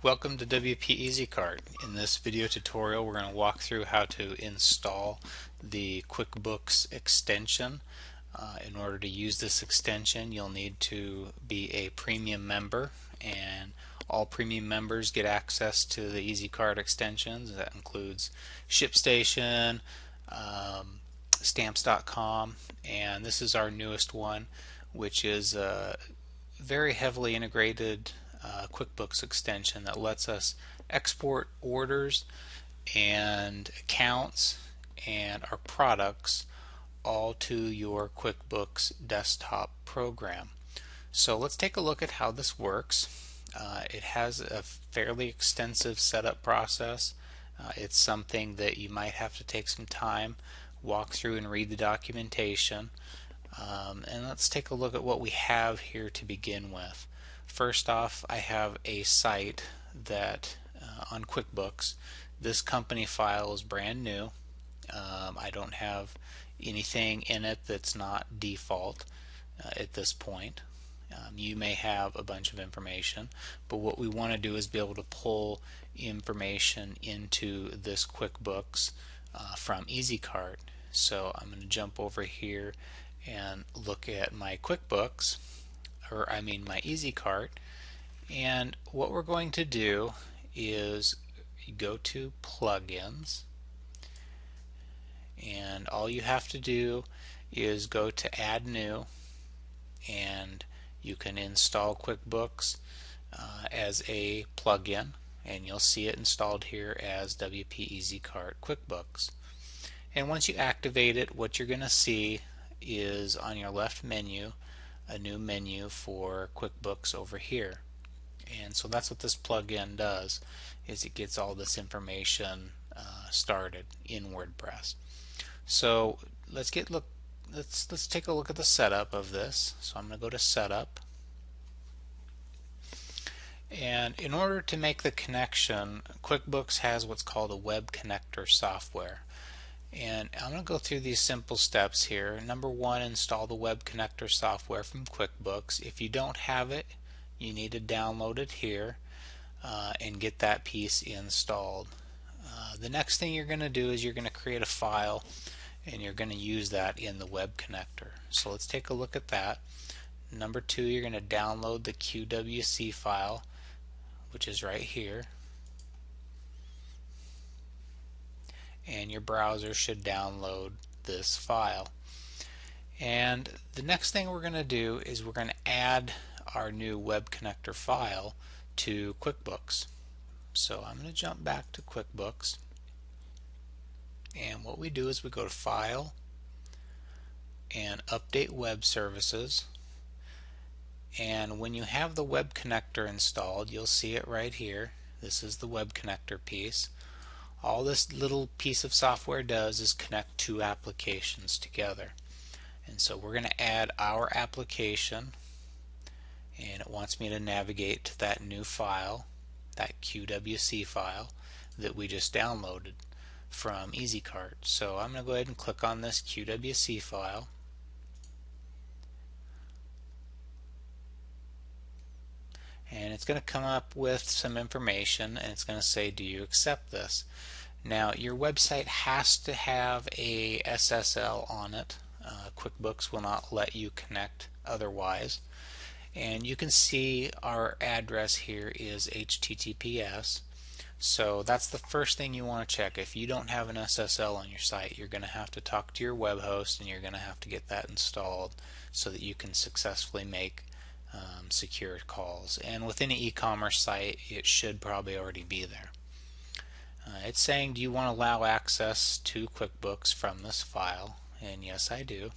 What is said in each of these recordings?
Welcome to WP EasyCart. In this video tutorial we're going to walk through how to install the QuickBooks extension. In order to use this extension you'll need to be a premium member, and all premium members get access to the EasyCart extensions. That includes ShipStation, Stamps.com, and this is our newest one, which is very heavily integrated QuickBooks extension that lets us export orders and accounts and our products all to your QuickBooks desktop program. So let's take a look at how this works. It has a fairly extensive setup process. It's something that you might have to take some time, walk through and read the documentation. And let's take a look at what we have here to begin with. First off, I have a site that on QuickBooks. This company file is brand new. I don't have anything in it that's not default at this point. You may have a bunch of information, but what we want to do is be able to pull information into this QuickBooks from EasyCart. So I'm going to jump over here and look at my QuickBooks, or I mean my EasyCart, and what we're going to do is go to plugins, and all you have to do is go to add new, and you can install QuickBooks as a plugin, and you'll see it installed here as WP EasyCart QuickBooks. And once you activate it, what you're going to see is on your left menu a new menu for QuickBooks over here. And so that's what this plugin does, is it gets all this information started in WordPress. So let's take a look at the setup of this. So I'm going to go to Setup, and in order to make the connection, QuickBooks has what's called a web connector software. And I'm going to go through these simple steps here. Number one, install the web connector software from QuickBooks. If you don't have it, you need to download it here and get that piece installed. The next thing you're going to do is you're going to create a file, and you're going to use that in the web connector. So let's take a look at that. Number two, you're going to download the QWC file, which is right here. And your browser should download this file. And the next thing we're going to do is we're going to add our new web connector file to QuickBooks. So I'm going to jump back to QuickBooks, and what we do is we go to File and Update Web Services, and when you have the web connector installed, you'll see it right here. This is the web connector piece. All this little piece of software does is connect two applications together. And so we're going to add our application, and it wants me to navigate to that new file, that QWC file that we just downloaded from EasyCart. So I'm going to go ahead and click on this QWC file. And it's going to come up with some information, and it's going to say, do you accept this? Now your website has to have a SSL on it. QuickBooks will not let you connect otherwise. And you can see our address here is HTTPS. So that's the first thing you want to check. If you don't have an SSL on your site, you're going to have to talk to your web host, and you're going to have to get that installed so that you can successfully make secure calls. And with any e-commerce site, it should probably already be there. It's saying, do you want to allow access to QuickBooks from this file? And yes, I do.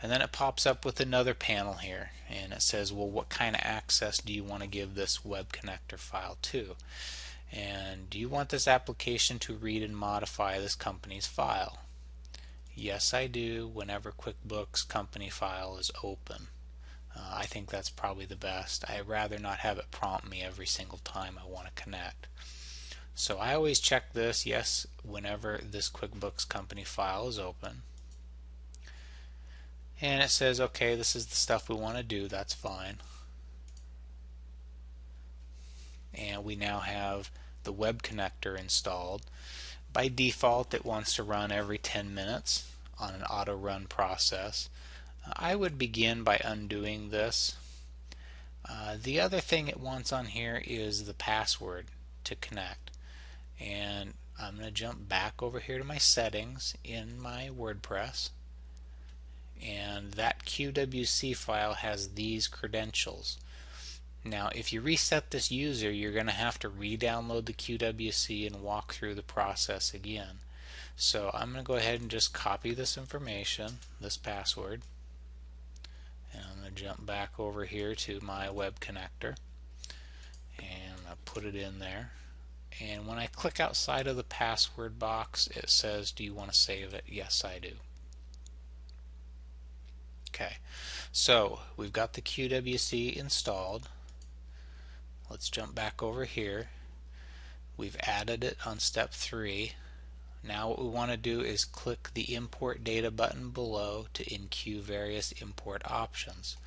And then it pops up with another panel here, and it says, well, what kind of access do you want to give this web connector file to? And do you want this application to read and modify this company's file? Yes, I do, whenever QuickBooks company file is open. I think that's probably the best. I'd rather not have it prompt me every single time I want to connect. So I always check this, yes, whenever this QuickBooks company file is open. And it says, okay, this is the stuff we want to do, that's fine. we now have the web connector installed. By default, it wants to run every 10 minutes on an auto run process. I would begin by undoing this. The other thing it wants on here is the password to connect. And I'm going to jump back over here to my settings in my WordPress. And that QWC file has these credentials. Now, if you reset this user, you're going to have to re-download the QWC and walk through the process again. So I'm going to go ahead and just copy this information, this password, and I'm going to jump back over here to my web connector and I'll put it in there. And when I click outside of the password box, it says, do you want to save it? Yes, I do. Okay, so we've got the QWC installed. Let's jump back over here. We've added it on step 3. Now what we want to do is click the import data button below to enqueue various import options.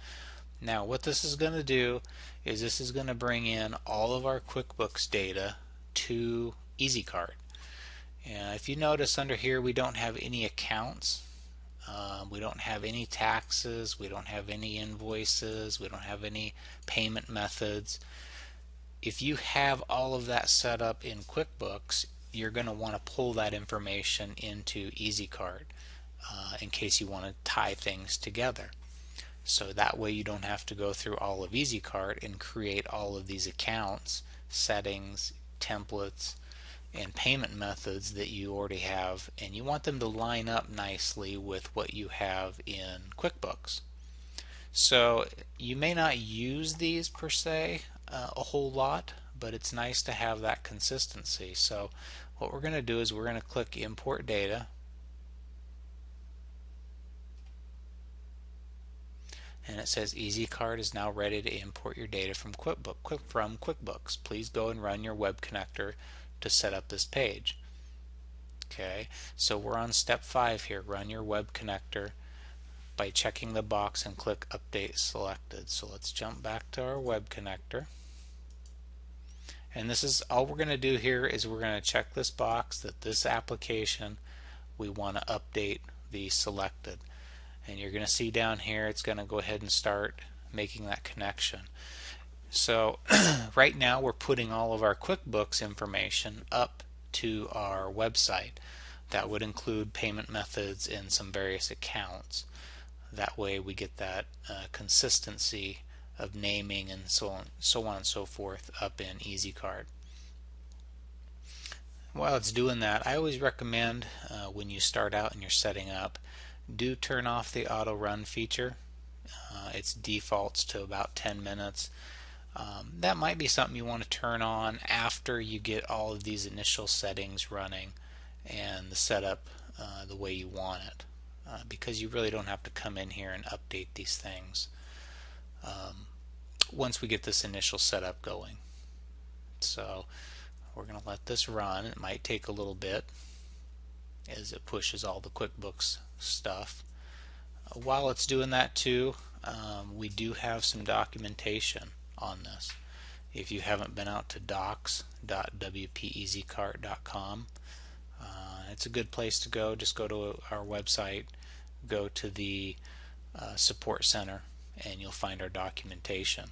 Now what this is going to do is this is going to bring in all of our QuickBooks data to EasyCart. And if you notice under here, we don't have any accounts. We don't have any taxes. We don't have any invoices. We don't have any payment methods. If you have all of that set up in QuickBooks, you're going to want to pull that information into EasyCart in case you want to tie things together. So that way you don't have to go through all of EasyCart and create all of these accounts, settings, templates, and payment methods that you already have, and you want them to line up nicely with what you have in QuickBooks. So you may not use these per se a whole lot, but it's nice to have that consistency. So what we're going to do is we're going to click import data, and it says EasyCart is now ready to import your data from QuickBooks. Please go and run your web connector to set up this page. Okay, so we're on step 5 here. Run your web connector by checking the box and click Update Selected. So let's jump back to our web connector. And this is all we're going to do here is we're going to check this box that this application we want to update the selected. And you're going to see down here it's going to go ahead and start making that connection. So right now we're putting all of our QuickBooks information up to our website. That would include payment methods and some various accounts. That way we get that consistency of naming and so on and so forth up in EasyCart. While it's doing that, I always recommend when you start out and you're setting up, do turn off the auto run feature. It defaults to about 10 minutes. That might be something you want to turn on after you get all of these initial settings running and the setup the way you want it, because you really don't have to come in here and update these things once we get this initial setup going. So we're going to let this run. It might take a little bit as it pushes all the QuickBooks stuff. While it's doing that too, we do have some documentation on this. If you haven't been out to docs.wpeasycart.com, it's a good place to go. Just go to our website, go to the support center, and you'll find our documentation.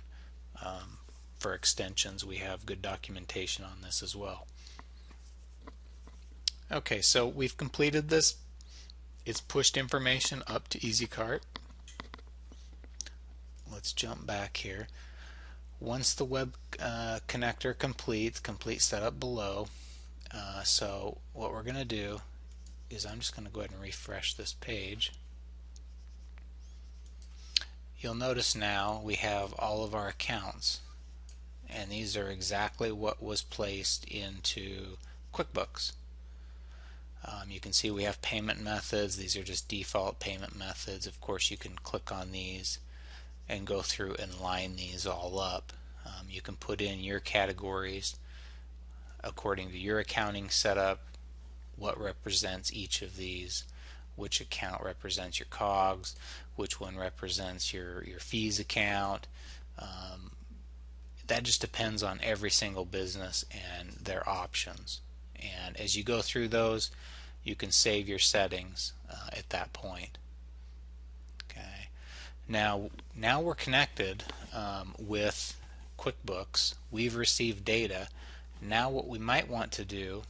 For extensions, we have good documentation on this as well. Okay, so we've completed this. It's pushed information up to EasyCart. Let's jump back here. Once the web connector completes, complete setup below. So what we're going to do is I'm just going to go ahead and refresh this page. You'll notice now we have all of our accounts, and these are exactly what was placed into QuickBooks. You can see we have payment methods. These are just default payment methods. Of course, you can click on these and go through and line these all up. You can put in your categories according to your accounting setup, what represents each of these, which account represents your COGS, which one represents your fees account. that just depends on every single business and their options. And as you go through those, you can save your settings at that point. Okay. Now we're connected with QuickBooks. We've received data. Now what we might want to do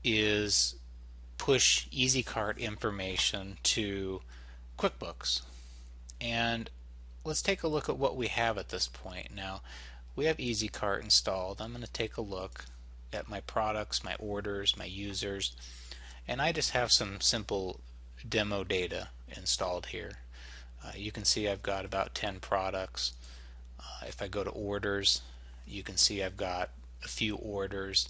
is push EasyCart information to QuickBooks. And let's take a look at what we have at this point. Now we have EasyCart installed. I'm going to take a look at my products, my orders, my users, and I just have some simple demo data installed here. You can see I've got about 10 products. If I go to orders, you can see I've got a few orders,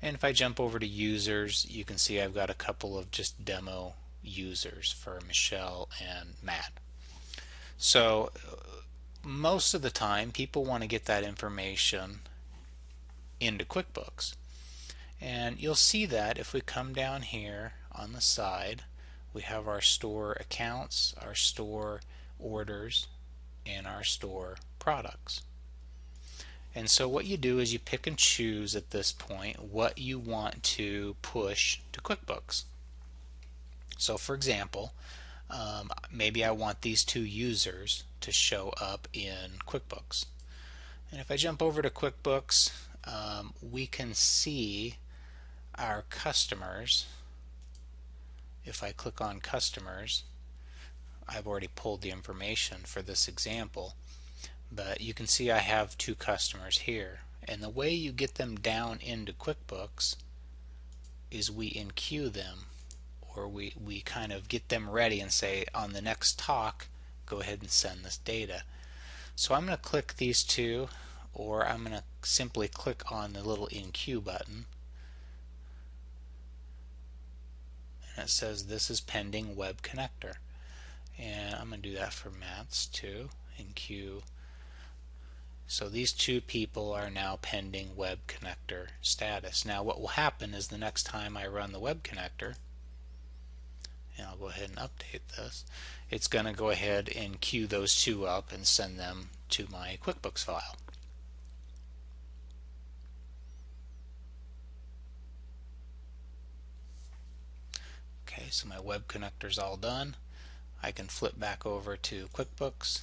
and if I jump over to users, you can see I've got a couple of just demo users for Michelle and Matt. So most of the time people want to get that information into QuickBooks, and you'll see that if we come down here on the side, we have our store accounts, our store orders, and our store products. And so what you do is you pick and choose at this point what you want to push to QuickBooks. So for example, maybe I want these two users to show up in QuickBooks. And if I jump over to QuickBooks, we can see our customers. If I click on customers, I've already pulled the information for this example, but you can see I have two customers here. And the way you get them down into QuickBooks is we in-queue them, or we kind of get them ready and say, on the next talk, go ahead and send this data. So I'm going to click these two, or I'm going to simply click on the little in-queue button. And it says this is pending web connector. And I'm going to do that for Matt's too, in-queue. So these two people are now pending web connector status. Now what will happen is the next time I run the web connector, and I'll go ahead and update this, it's going to go ahead and queue those two up and send them to my QuickBooks file. Okay, so my web connector's all done. I can flip back over to QuickBooks,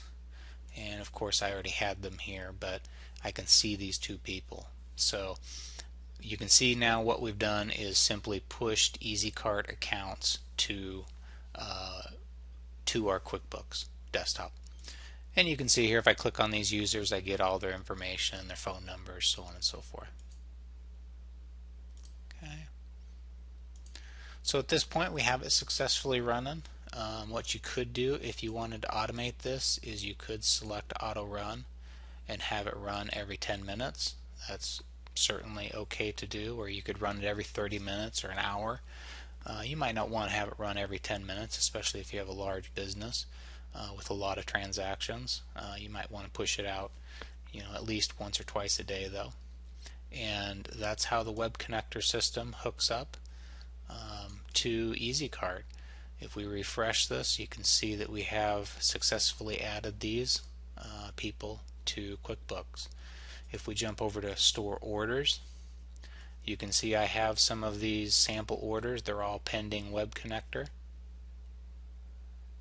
and of course I already had them here, but I can see these two people. So you can see now what we've done is simply pushed EasyCart accounts to our QuickBooks desktop. And you can see here if I click on these users, I get all their information, their phone numbers, so on and so forth. Okay. So at this point we have it successfully running. What you could do if you wanted to automate this is you could select Autorun and have it run every 10 minutes. That's certainly okay to do, or you could run it every 30 minutes or an hour. You might not want to have it run every 10 minutes, especially if you have a large business with a lot of transactions. You might want to push it out, at least once or twice a day though. And that's how the web connector system hooks up to EasyCart. If we refresh this, you can see that we have successfully added these people to QuickBooks. If we jump over to store orders, you can see I have some of these sample orders. They're all pending web connector.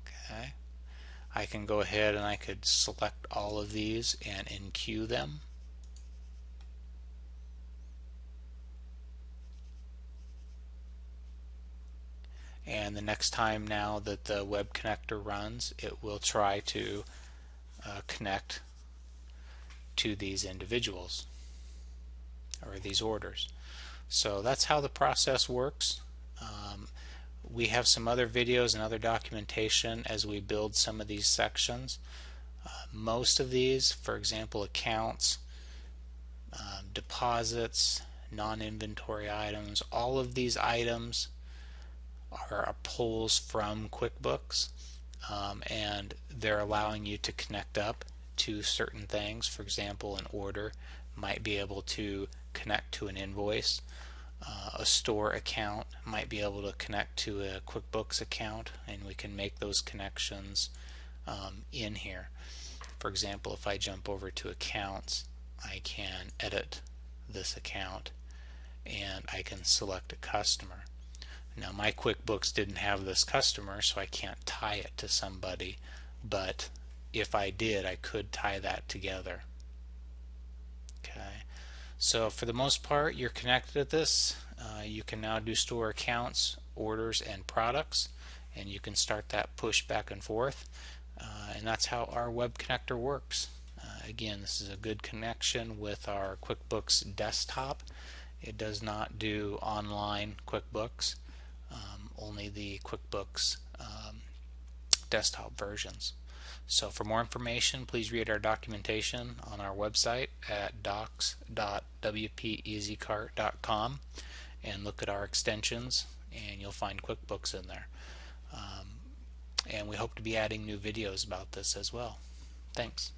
Okay. I can go ahead and I could select all of these and in-queue them. And the next time now that the web connector runs, it will try to connect to these individuals or these orders. So that's how the process works. We have some other videos and other documentation as we build some of these sections. Most of these, for example, accounts, deposits, non-inventory items, all of these items are pulls from QuickBooks, and they're allowing you to connect up to certain things. For example, an order might be able to connect to an invoice. A store account might be able to connect to a QuickBooks account, and we can make those connections in here. For example, if I jump over to accounts, I can edit this account and I can select a customer. Now my QuickBooks didn't have this customer, so I can't tie it to somebody, but if I did, I could tie that together. Okay, so for the most part, you're connected to this. You can now do store accounts, orders, and products, and you can start that push back and forth. And that's how our web connector works. Again, this is a good connection with our QuickBooks desktop. It does not do online QuickBooks, only the QuickBooks desktop versions. So for more information, please read our documentation on our website at docs.wpeasycart.com and look at our extensions, and you'll find QuickBooks in there. And we hope to be adding new videos about this as well. Thanks.